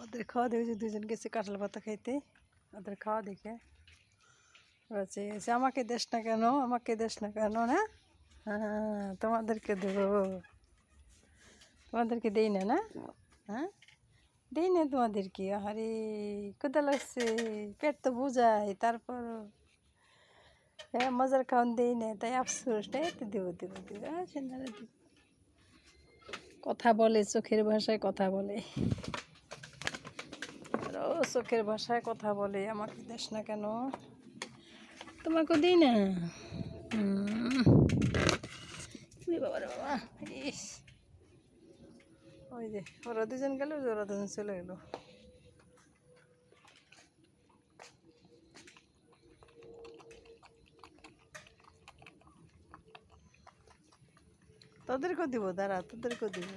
ওদের খাওয়া দেখেছি, দুজন গেছে কাঁঠাল পাতা খাইতে। ওদের খাওয়া দেখে বলছে যে আমাকে দেশ না কেন, আমাকে দেশ না কেন, না হ্যাঁ তোমাদেরকে দেবো, তোমাদেরকে দেই না, না হ্যাঁ দেই না তোমাদেরকে। আরে কোথা লাগছে, পেট তো বুঝাই, তারপর হ্যাঁ মজার খাওয়ান দেই না, তাই আফসোস, তাই তো দেবো দেবো দেবো। সেনারা কথা বলে, চোখের ভাষায় কথা বলে, আরও চোখের ভাষায় কথা বলে, আমাকে দেশ না কেন, তোমাকে দিই না। বাবা রে বাবা, ইস ওই যে ওরা দুজন গেল, ওরা দুজন চলে গেল। তোদেরকেও দিব, দাঁড়া তোদেরকেও দিব।